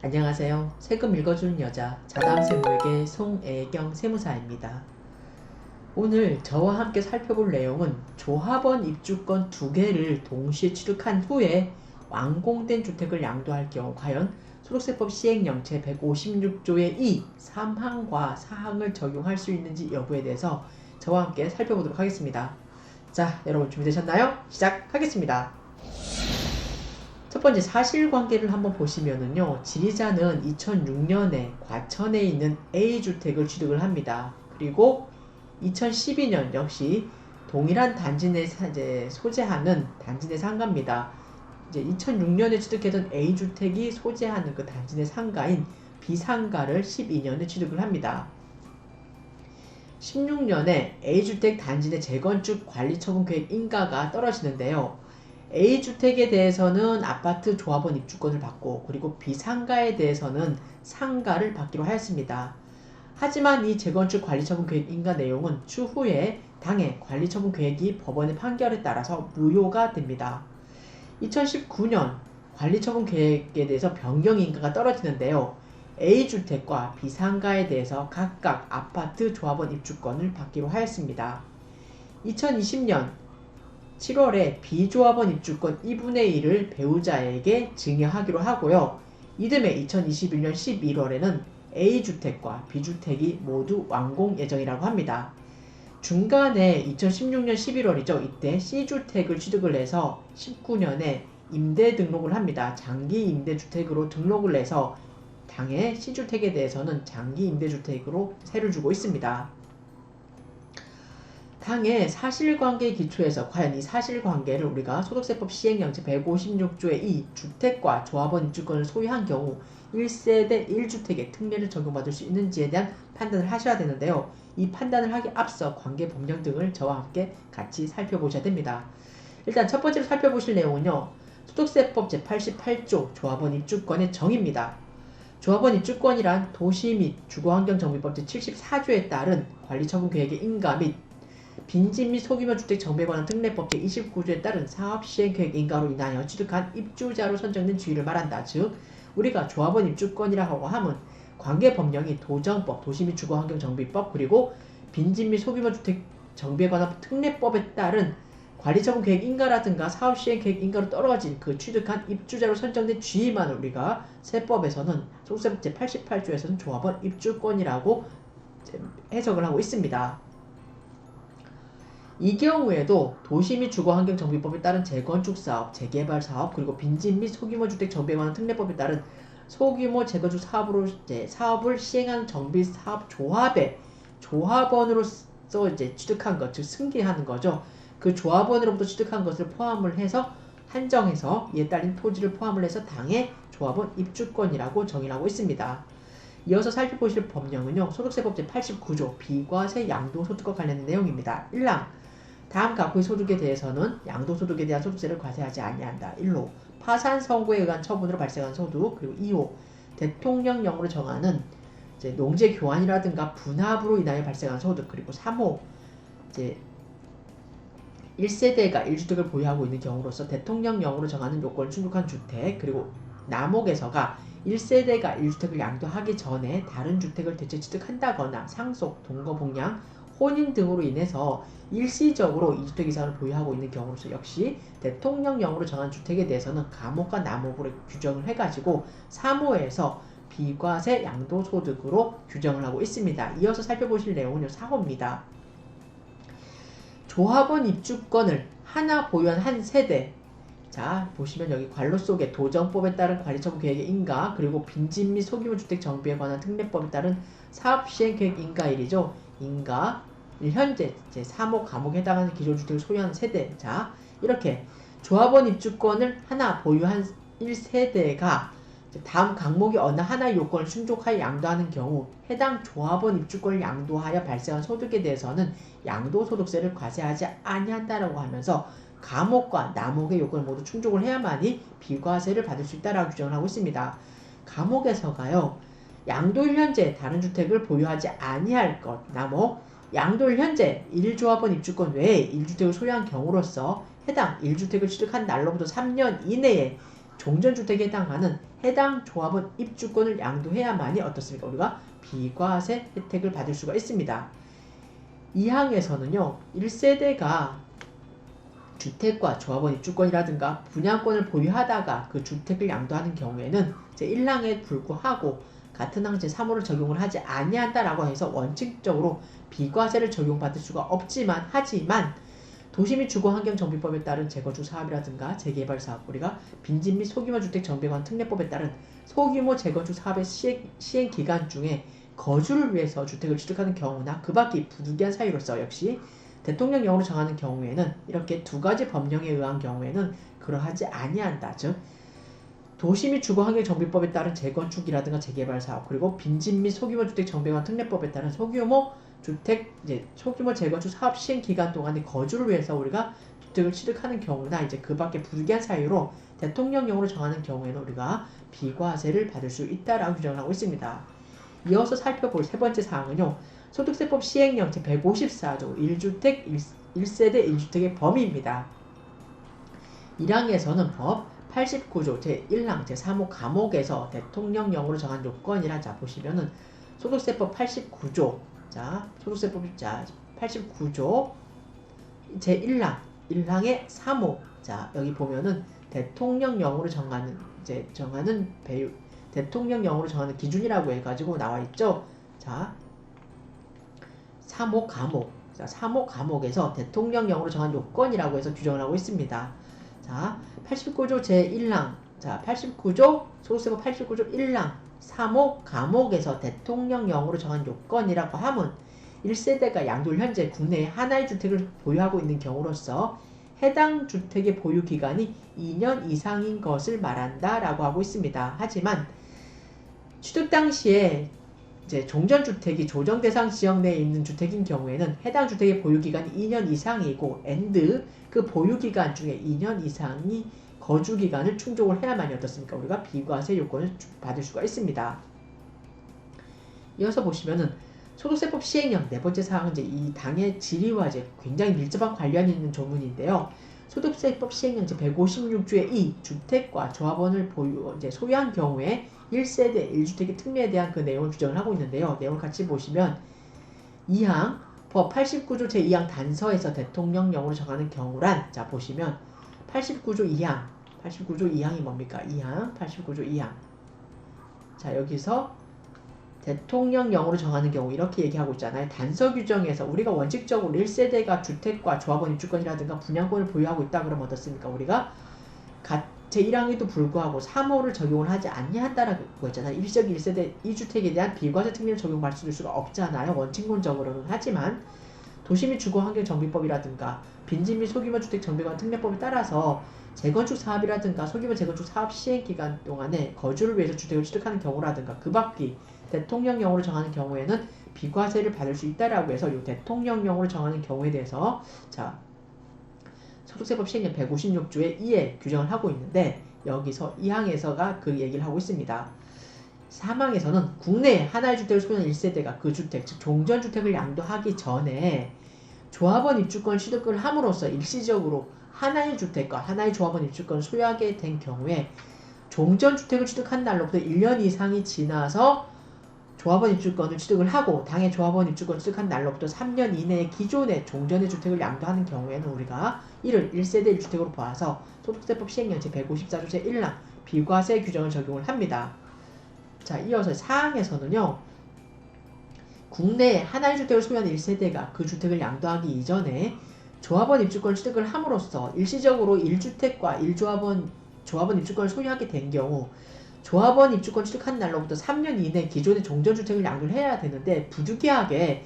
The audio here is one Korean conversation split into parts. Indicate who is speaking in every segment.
Speaker 1: 안녕하세요. 세금 읽어주는 여자 자담세무에게 송애경 세무사입니다. 오늘 저와 함께 살펴볼 내용은 조합원 입주권 2개를 동시에 취득한 후에 완공된 주택을 양도할 경우 과연 소득세법 시행령제 156조의 2, 3항과 4항을 적용할 수 있는지 여부에 대해서 저와 함께 살펴보도록 하겠습니다. 자, 여러분 준비되셨나요? 시작하겠습니다. 첫 번째 사실관계를 한번 보시면은요, 지리자는 2006년에 과천에 있는 A주택을 취득을 합니다. 그리고 2012년 역시 동일한 단지 내 소재하는 단지 내 상가입니다. 이제 2006년에 취득했던 A주택이 소재하는 그 단지 내 상가인 B상가를 12년에 취득을 합니다. 16년에 A주택 단지 내 재건축 관리처분 계획 인가가 떨어지는데요. A주택에 대해서는 아파트 조합원 입주권을 받고 그리고 B상가에 대해서는 상가를 받기로 하였습니다. 하지만 이 재건축 관리처분 계획 인가 내용은 추후에 당해 관리처분 계획이 법원의 판결에 따라서 무효가 됩니다. 2019년 관리처분 계획에 대해서 변경 인가가 떨어지는데요. A주택과 B상가에 대해서 각각 아파트 조합원 입주권을 받기로 하였습니다. 2020년 7월에 B조합원 입주권 2분의 1을 배우자에게 증여하기로 하고요. 이듬해 2021년 11월에는 A주택과 B주택이 모두 완공 예정이라고 합니다. 중간에 2016년 11월이죠. 이때 C주택을 취득을 해서 19년에 임대 등록을 합니다. 장기 임대주택으로 등록을 해서 당해 C주택에 대해서는 장기 임대주택으로 세를 주고 있습니다. 당의 사실관계 기초에서 과연 이 사실관계를 우리가 소득세법 시행령제 156조의 2 주택과 조합원 입주권을 소유한 경우 1세대 1주택의 특례를 적용받을 수 있는지에 대한 판단을 하셔야 되는데요. 이 판단을 하기 앞서 관계 법령 등을 저와 함께 같이 살펴보셔야 됩니다. 일단 첫 번째로 살펴보실 내용은요. 소득세법 제88조 조합원 입주권의 정의입니다. 조합원 입주권이란 도시 및 주거환경정비법 제74조에 따른 관리처분 계획의 인가 및 빈집 및 소규모 주택 정비에 관한 특례법 제29조에 따른 사업시행계획 인가로 인하여 취득한 입주자로 선정된 주의를 말한다. 즉 우리가 조합원 입주권이라고 하면 관계법령이 도정법, 도시 및 주거환경정비법, 그리고 빈집 및 소규모 주택 정비에 관한 특례법에 따른 관리처분 계획 인가라든가 사업시행계획 인가로 떨어진 그 취득한 입주자로 선정된 주의만을 우리가 세법에서는 소득세법 제88조에서는 조합원 입주권이라고 해석을 하고 있습니다. 이 경우에도 도시 및 주거환경정비법에 따른 재건축사업, 재개발사업, 그리고 빈집 및 소규모 주택 정비에 관한 특례법에 따른 소규모 재건축 사업을 시행하는 정비사업 조합의 조합원으로서 취득한 것, 즉 승계하는 거죠. 그 조합원으로부터 취득한 것을 포함을 해서 한정해서 이에 따른 토지를 포함을 해서 당해 조합원 입주권이라고 정의하고 있습니다. 이어서 살펴보실 법령은요. 소득세법 제89조 비과세 양도소득과 관련된 내용입니다. 1항 다음 각부의 소득에 대해서는 양도소득에 대한 소득세를 과세하지 아니한다. 1호 파산 선고에 의한 처분으로 발생한 소득, 그리고 2호 대통령령으로 정하는 농지 교환이라든가 분합으로 인하여 발생한 소득, 그리고 3호 1세대가 1주택을 보유하고 있는 경우로서 대통령령으로 정하는 요건을 충족한 주택, 그리고 남목에서가 1세대가 1주택을 양도하기 전에 다른 주택을 대체 취득한다거나 상속, 동거복량, 혼인 등으로 인해서 일시적으로 2주택 이상을 보유하고 있는 경우로서 역시 대통령령으로 정한 주택에 대해서는 감옥과 남목으로 규정을 해가지고 3호에서 비과세 양도소득으로 규정을 하고 있습니다. 이어서 살펴보실 내용은 4호입니다. 조합원 입주권을 하나 보유한 한 세대, 자 보시면 여기 관로 속에 도정법에 따른 관리처분 계획의 인가, 그리고 빈집 및 소규모 주택 정비에 관한 특례법에 따른 사업시행계획 인가일이죠. 인가 현재 제3호 감옥에 해당하는 기존주택을 소유하는 세대, 자 이렇게 조합원 입주권을 하나 보유한 1세대가 다음 항목의 어느 하나의 요건을 충족하여 양도하는 경우 해당 조합원 입주권을 양도하여 발생한 소득에 대해서는 양도소득세를 과세하지 아니한다라고 하면서 감옥과 남목의 요건을 모두 충족을 해야만이 비과세를 받을 수 있다라고 규정을 하고 있습니다. 감옥에서가요. 양도일 현재 다른 주택을 보유하지 아니할 것, 남목, 양도일 현재 1조합원 입주권 외에 1주택을 소유한 경우로서 해당 1주택을 취득한 날로부터 3년 이내에 종전주택에 해당하는 해당 조합원 입주권을 양도해야만이 어떻습니까? 우리가 비과세 혜택을 받을 수가 있습니다. 2항에서는요. 1세대가 주택과 조합원 입주권이라든가 분양권을 보유하다가 그 주택을 양도하는 경우에는 제1항에 불구하고 같은 항 제3호를 적용을 하지 아니한다라고 해서 원칙적으로 비과세를 적용받을 수가 없지만 하지만 도시및주거환경정비법에 따른 재건축 사업이라든가 재개발 사업, 우리가 빈집 및 소규모 주택 정비관 특례법에 따른 소규모 재건축 사업의 시행 기간 중에 거주를 위해서 주택을 취득하는 경우나 그 밖의 부득이한 사유로서 역시 대통령령으로 정하는 경우에는 이렇게 두 가지 법령에 의한 경우에는 그러하지 아니한다. 즉 도시 및 주거환경정비법에 따른 재건축이라든가 재개발 사업, 그리고 빈집 및 소규모 주택 정비관 특례법에 따른 소규모 재건축 사업 시행 기간 동안에 거주를 위해서 우리가 주택을 취득하는 경우나 이제 그 밖에 부득이한 사유로 대통령령으로 정하는 경우에는 우리가 비과세를 받을 수 있다라고 규정을 하고 있습니다. 이어서 살펴볼 세 번째 사항은요. 소득세법 시행령 제154조 1주택 1세대 1주택의 범위입니다. 1항에서는 법 89조 제1항 제3호 감옥에서 대통령령으로 정한 요건이라 자 보시면은 소득세법 89조 소득세법 89조 제1항 1항의 3호 여기 보면은 대통령령으로 정하는 대통령령으로 정하는 기준이라고 해가지고 나와있죠. 3호 감옥 3호 감옥에서 대통령령으로 정한 요건이라고 해서 규정을 하고 있습니다. 89조 제1항 89조 소득세법 89조 1항 3호 감옥에서 대통령령으로 정한 요건이라고 함은 1세대가 양도를 현재 국내에 하나의 주택을 보유하고 있는 경우로서 해당 주택의 보유 기간이 2년 이상인 것을 말한다 라고 하고 있습니다. 하지만 취득 당시에 이제 종전주택이 조정대상 지역 내에 있는 주택인 경우에는 해당 주택의 보유기간이 2년 이상이고 그 보유기간 중에 2년 이상이 거주기간을 충족을 해야만이 어떻습니까? 우리가 비과세 요건을 받을 수가 있습니다. 이어서 보시면은 소득세법 시행령 네 번째 사항은 이제 이 당의 질의와 이제 굉장히 밀접한 관련이 있는 조문인데요. 소득세법 시행령 제156조의 2 주택과 조합원을 소유한 경우에 1세대 1주택의 특례에 대한 그 내용을 규정을 하고 있는데요. 내용을 같이 보시면 2항 법 89조 제2항 단서에서 대통령령으로 정하는 경우란 보시면 89조 2항이 뭡니까? 89조 2항 여기서 대통령령으로 정하는 경우 이렇게 얘기하고 있잖아요. 단서 규정에서 우리가 원칙적으로 1세대가 주택과 조합원 입주권이라든가 분양권을 보유하고 있다 그러면 어떻습니까? 우리가 제1항에도 불구하고 3호를 적용을 하지 아니한다라고 했잖아요. 일시적 1세대 2주택에 대한 비과세 특례를 적용받을 수가 없잖아요. 원칙론적으로는. 하지만 도시 및 주거환경정비법이라든가 빈집 및 소규모 주택 정비관 특례법에 따라서 재건축 사업이라든가 소규모 재건축 사업 시행 기간 동안에 거주를 위해서 주택을 취득하는 경우라든가 그 밖이 대통령령으로 정하는 경우에는 비과세를 받을 수 있다라고 해서 이 대통령령으로 정하는 경우에 대해서 소득세법 시행령 156조의 2에 규정을 하고 있는데 여기서 2항에서가 그 얘기를 하고 있습니다. 3항에서는 국내에 하나의 주택을 소유한 1세대가 그 주택, 즉 종전주택을 양도하기 전에 조합원 입주권 취득을 함으로써 일시적으로 하나의 주택과 하나의 조합원 입주권을 소유하게 된 경우에 종전주택을 취득한 날로부터 1년 이상이 지나서 조합원 입주권을 취득을 하고 당해 조합원 입주권을 취득한 날로부터 3년 이내에 기존의 종전의 주택을 양도하는 경우에는 우리가 이를 1세대 1주택으로 봐서 소득세법 시행령 제154조 제1항 비과세 규정을 적용을 합니다. 이어서 4항에서는요. 국내에 하나의 주택을 소유한 1세대가 그 주택을 양도하기 이전에 조합원 입주권을 취득을 함으로써 일시적으로 1주택과 1조합원 입주권을 소유하게 된 경우 조합원 입주권 취득한 날로부터 3년 이내 기존의 종전주택을 양도를 해야 되는데 부득이하게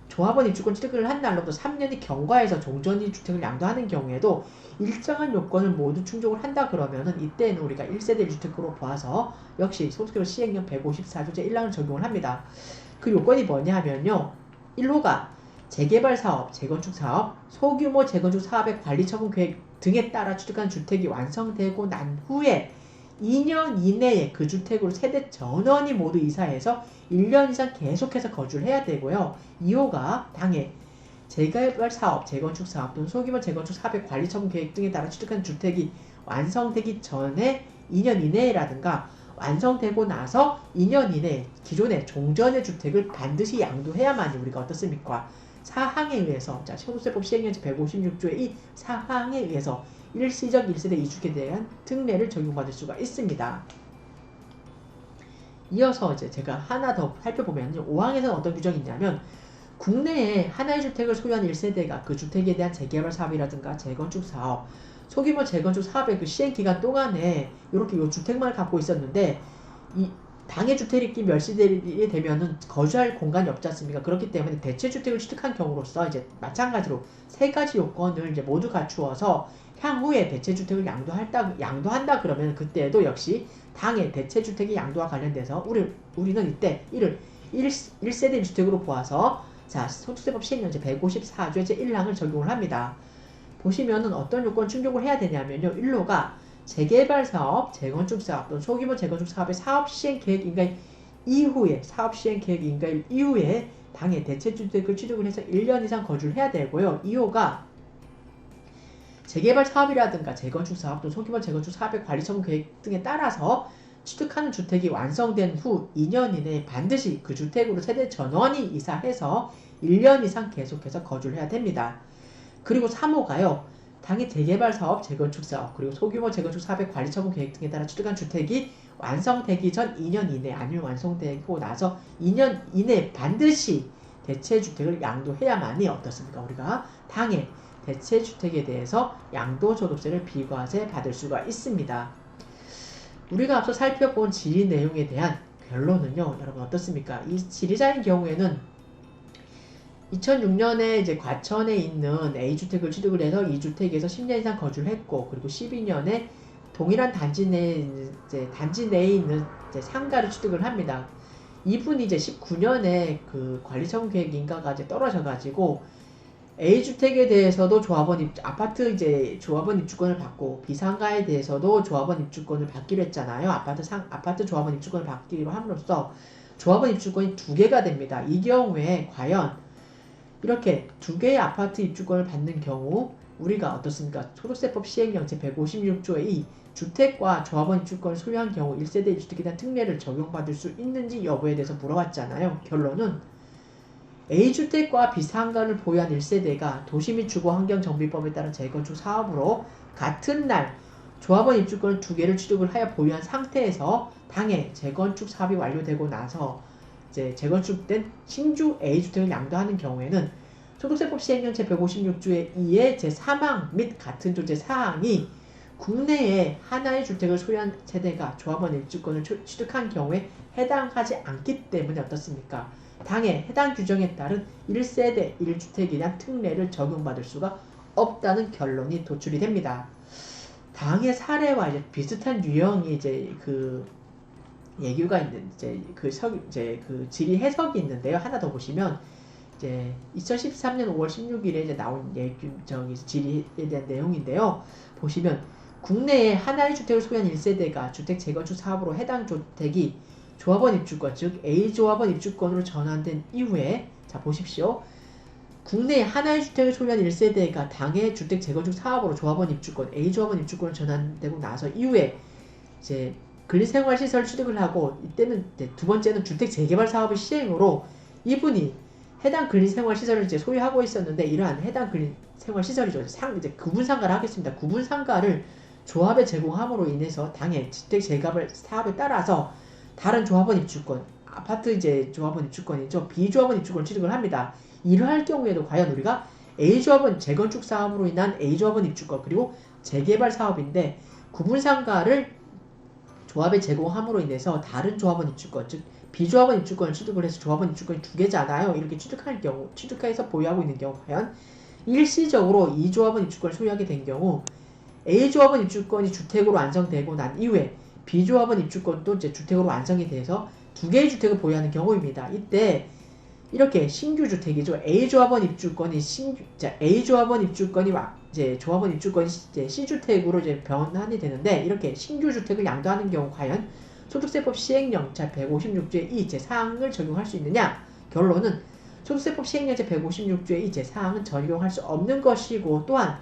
Speaker 1: 조합원 입주권 취득을 한 날로부터 3년이 경과해서 종전주택을 양도하는 경우에도 일정한 요건을 모두 충족을 한다 그러면은 이때는 우리가 1세대 1주택으로 봐서 역시 소득세법 시행령 154조 제1항을 적용을 합니다. 그 요건이 뭐냐 하면요. 1호가 재개발 사업, 재건축 사업, 소규모 재건축 사업의 관리 처분 계획 등에 따라 취득한 주택이 완성되고 난 후에 2년 이내에 그 주택으로 세대 전원이 모두 이사해서 1년 이상 계속해서 거주를 해야 되고요. 2호가 당해 재개발 사업, 재건축 사업 또는 소규모 재건축 사업의 관리 처분 계획 등에 따라 취득한 주택이 완성되기 전에 2년 이내라든가 완성되고 나서 2년 이내 기존의 종전의 주택을 반드시 양도해야만이 우리가 어떻습니까? 사항에 의해서, 자, 소득세법 시행령제 156조의 이 사항에 의해서 일시적 1세대 2주택에 대한 특례를 적용받을 수가 있습니다. 이어서 이제 제가 하나 더 살펴보면 5항에서는 어떤 규정이 있냐면 국내에 하나의 주택을 소유한 1세대가 그 주택에 대한 재개발 사업이라든가 재건축 사업, 소규모 재건축 사업의 그 시행 기간 동안에 이렇게 요 주택만 갖고 있었는데 이 당해 주택이 멸실이 되면은 거주할 공간이 없지 않습니까? 그렇기 때문에 대체 주택을 취득한 경우로서 이제 마찬가지로 세 가지 요건을 이제 모두 갖추어서 향후에 대체 주택을 양도한다 그러면 그때도 역시 당해 대체 주택의 양도와 관련돼서 우리는 이때 이를 1세대 1주택으로 보아서 자, 소득세법 시행령제 154조의 제1항을 적용을 합니다. 보시면은 어떤 요건 충족을 해야 되냐면요. 1호가 재개발 사업, 재건축 사업 또는 소규모 재건축 사업의 사업 시행 계획 인가일 이후에 당해 대체 주택을 취득을 해서 1년 이상 거주를 해야 되고요. 2호가 재개발 사업이라든가 재건축 사업 또 소규모 재건축 사업의 관리 처분 계획 등에 따라서 취득하는 주택이 완성된 후 2년 이내에 반드시 그 주택으로 세대 전원이 이사해서 1년 이상 계속해서 거주를 해야 됩니다. 그리고 3호가요. 당해 재개발 사업, 재건축 사업, 그리고 소규모 재건축 사업의 관리 처분 계획 등에 따라 취득한 주택이 완성되기 전 2년 이내 아니면 완성되고 나서 2년 이내 반드시 대체 주택을 양도해야만이 어떻습니까? 우리가 당해 대체 주택에 대해서 양도소득세를 비과세 받을 수가 있습니다. 우리가 앞서 살펴본 질의 내용에 대한 결론은요, 여러분 어떻습니까? 이 질의자인 경우에는 2006년에 이제 과천에 있는 A주택을 취득을 해서 이 주택에서 10년 이상 거주를 했고, 그리고 12년에 동일한 단지 내에 있는 이제 상가를 취득을 합니다. 이분이 이제 19년에 그 관리처분 계획 인가가 이제 떨어져가지고 A주택에 대해서도 아파트 이제 조합원 입주권을 받고 B상가에 대해서도 조합원 입주권을 받기로 했잖아요. 아파트 조합원 입주권을 받기로 함으로써 조합원 입주권이 2개가 됩니다. 이 경우에 과연 이렇게 2개의 아파트 입주권을 받는 경우 우리가 어떻습니까? 소득세법 시행령 제156조의 이 주택과 조합원 입주권을 소유한 경우 1세대 1주택에 대한 특례를 적용받을 수 있는지 여부에 대해서 물어봤잖아요. 결론은 A주택과 B상가를 보유한 1세대가 도시 및 주거환경정비법에 따른 재건축 사업으로 같은 날 조합원 입주권을 2개를 취득을 하여 보유한 상태에서 당해 재건축 사업이 완료되고 나서 이제 재건축된 신주 A주택을 양도하는 경우에는 소득세법 시행령 제156조의 2의 제3항 및 같은 조 제4항이 국내에 하나의 주택을 소유한 세대가 조합원 입주권을 취득한 경우에 해당하지 않기 때문에 어떻습니까? 당해 해당 규정에 따른 1세대 1주택에 대한 특례를 적용받을 수가 없다는 결론이 도출이 됩니다. 당해 사례와 이제 비슷한 유형이 이제 그 예규가 있는 그 질의 해석이 있는데요. 하나 더 보시면 이제 2013년 5월 16일에 이제 나온 질의에 대한 내용인데요. 보시면 국내에 하나의 주택을 소유한 1세대가 주택 재건축 사업으로 해당 주택이 조합원 입주권, 즉 A조합원 입주권으로 전환된 이후에 자 보십시오. 국내에 하나의 주택을 소유한 1세대가 당해 주택 재건축 사업으로 조합원 입주권, A조합원 입주권으로 전환되고 나서 이후에 이제 근린생활시설 취득을 하고 이때는 두 번째는 주택 재개발 사업의 시행으로 이분이 해당 근린생활시설을 이제 소유하고 있었는데 이러한 해당 근린생활시설이죠. 이제 구분상가를 하겠습니다. 구분상가를 조합에 제공함으로 인해서 당해 주택 재개발 사업에 따라서 다른 조합원 입주권, 아파트 이제 조합원 입주권이죠. B조합원 입주권을 취득을 합니다. 이러할 경우에도 과연 우리가 A조합원 재건축 사업으로 인한 A조합원 입주권 그리고 재개발 사업인데 구분상가를 조합에 제공함으로 인해서 다른 조합원 입주권, 즉 B조합원 입주권을 취득을 해서 조합원 입주권이 2개잖아요. 이렇게 취득해서 보유하고 있는 경우 과연 일시적으로 이 조합원 입주권을 소유하게 된 경우 A조합원 입주권이 주택으로 완성되고 난 이후에 B조합원 입주권도 이제 주택으로 완성이 돼서 2개의 주택을 보유하는 경우입니다. 이때 이렇게 신규 주택이죠. A조합원 입주권이 A조합원 입주권이 이제 조합원 입주권이 이제 C주택으로 이제 변환이 되는데 이렇게 신규 주택을 양도하는 경우 과연 소득세법 시행령 제156조의 이 제4항을 적용할 수 있느냐? 결론은 소득세법 시행령 제156조의 이 제4항은 적용할 수 없는 것이고 또한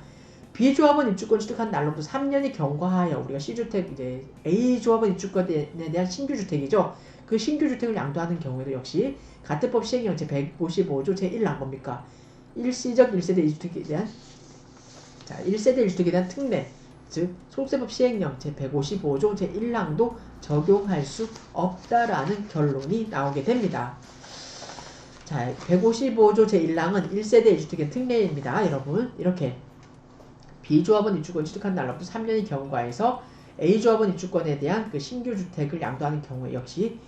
Speaker 1: B조합원 입주권 취득한 날로부터 3년이 경과하여 우리가 C주택 이제 A조합원 입주권에 대한 신규주택이죠. 그 신규주택을 양도하는 경우에도 역시 가택법 시행령 제155조 제1항 뭡니까? 일시적 1세대 1주택에 대한 1세대 1주택에 대한 특례 즉 소득세법 시행령 제155조 제1항도 적용할 수 없다라는 결론이 나오게 됩니다. 자, 155조 제1항은 1세대 1주택의 특례입니다. 여러분 이렇게 B조합원 입주권 취득한 날로부터 3년이 경과해서 A조합원 입주권에 대한 그 신규 주택을 양도하는 경우에 역시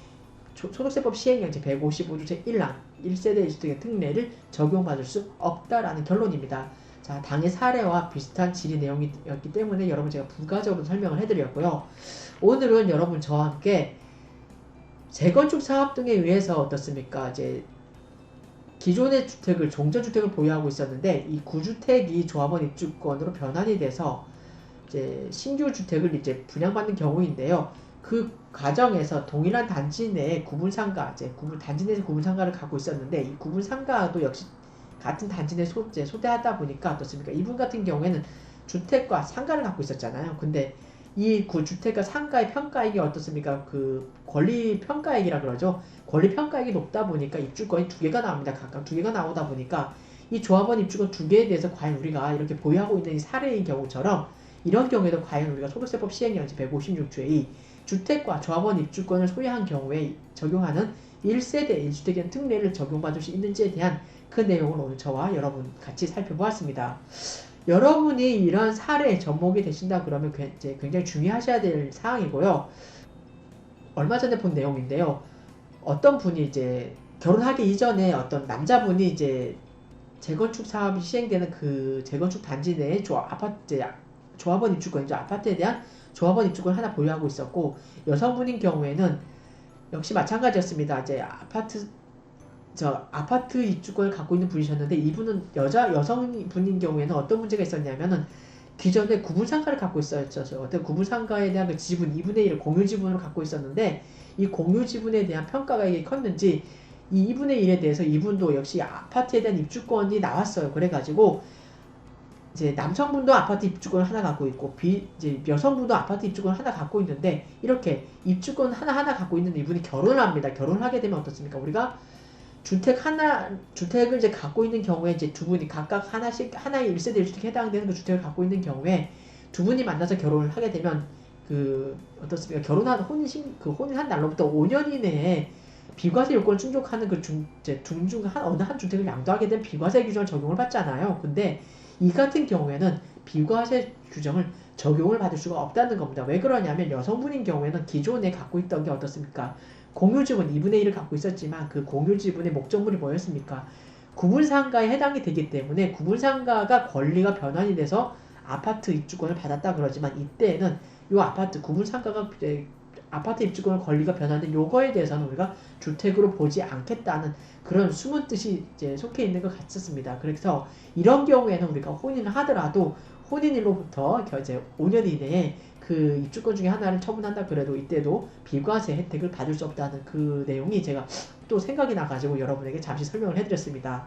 Speaker 1: 소득세법 시행령 제155조 제1항 1세대 1주택의 특례를 적용받을 수 없다라는 결론입니다. 자, 당의 사례와 비슷한 질의 내용이었기 때문에 여러분 제가 부가적으로 설명을 해드렸고요. 오늘은 여러분 저와 함께 재건축 사업 등에 의해서 어떻습니까? 이제 기존의 주택을 종전주택을 보유하고 있었는데 이 구주택이 조합원 입주권으로 변환이 돼서 이제 신규 주택을 이제 분양받는 경우인데요. 그 과정에서 동일한 단지 내에 구분상가, 단지 내에서 구분상가를 갖고 있었는데 이 구분상가도 역시 같은 단지 내에 소재하다 보니까 어떻습니까? 이분 같은 경우에는 주택과 상가를 갖고 있었잖아요. 근데 이 주택과 상가의 평가액이 어떻습니까? 그 권리 평가액이라 그러죠. 권리 평가액이 높다 보니까 입주권이 두 개가 나옵니다. 각각 두 개가 나오다 보니까 이 조합원 입주권 두 개에 대해서 과연 우리가 이렇게 보유하고 있는 이 사례인 경우처럼 이런 경우에도 과연 우리가 소득세법 시행령 156조의 주택과 조합원 입주권을 소유한 경우에 적용하는 1세대 1주택의 특례를 적용받을 수 있는지에 대한 그 내용을 오늘 저와 여러분 같이 살펴보았습니다. 여러분이 이런 사례에 접목이 되신다 그러면 굉장히 주의하셔야 될 사항이고요. 얼마 전에 본 내용인데요. 어떤 분이 이제 결혼하기 이전에 어떤 남자분이 이제 재건축 사업이 시행되는 그 재건축 단지 내에 조합원 입주권이죠. 아파트에 대한 조합원 입주권 하나 보유하고 있었고 여성분인 경우에는 역시 마찬가지였습니다. 이제 아파트 입주권을 갖고 있는 분이셨는데 이분은 여성분인 경우에는 어떤 문제가 있었냐면은 기존에 구분상가를 갖고 있었죠. 어떤 구분상가에 대한 그 지분 2분의 1을 공유 지분으로 갖고 있었는데 이 공유 지분에 대한 평가가 이게 컸는지 이 2분의 1에 대해서 이분도 역시 아파트에 대한 입주권이 나왔어요. 그래가지고 이제 남성분도 아파트 입주권을 하나 갖고 있고 이제 여성분도 아파트 입주권을 하나 갖고 있는데 이렇게 입주권 하나 갖고 있는 이분이 결혼을 합니다. 결혼을 하게 되면 어떻습니까? 우리가 주택을 이제 갖고 있는 경우에 이제 두 분이 각각 하나의 1세대 1주택에 해당되는 그 주택을 갖고 있는 경우에 두 분이 만나서 결혼을 하게 되면 어떻습니까? 혼인한 날로부터 5년 이내에 비과세 요건을 충족하는 어느 한 주택을 양도하게 된 비과세 규정을 적용을 받잖아요. 근데 이 같은 경우에는 비과세 규정을 적용을 받을 수가 없다는 겁니다. 왜 그러냐면 여성분인 경우에는 기존에 갖고 있던 게 어떻습니까? 공유지분 2분의 1을 갖고 있었지만 그 공유지분의 목적물이 뭐였습니까? 구분상가에 해당이 되기 때문에 구분상가가 권리가 변환이 돼서 아파트 입주권을 받았다 그러지만 이때에는 이 구분상가가 아파트 입주권 권리가 변환된 요거에 대해서는 우리가 주택으로 보지 않겠다는 그런 숨은 뜻이 이제 속해 있는 것 같습니다. 그래서 이런 경우에는 우리가 혼인을 하더라도 혼인일로부터 이제 5년 이내에 그 입주권 중에 하나를 처분한다 그래도 이때도 비과세 혜택을 받을 수 없다는 그 내용이 제가 또 생각이 나가지고 여러분에게 잠시 설명을 해드렸습니다.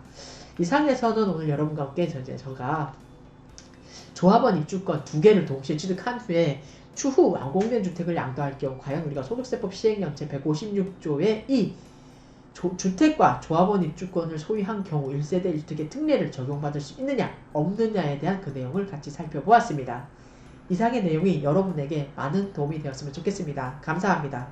Speaker 1: 이상에서는 오늘 여러분과 함께 제가 조합원 입주권 두 개를 동시에 취득한 후에 추후 완공된 주택을 양도할 경우 과연 우리가 소득세법 시행령 제156조의 이 주택과 조합원 입주권을 소유한 경우 1세대 1주택의 특례를 적용받을 수 있느냐 없느냐에 대한 그 내용을 같이 살펴보았습니다. 이상의 내용이 여러분에게 많은 도움이 되었으면 좋겠습니다. 감사합니다.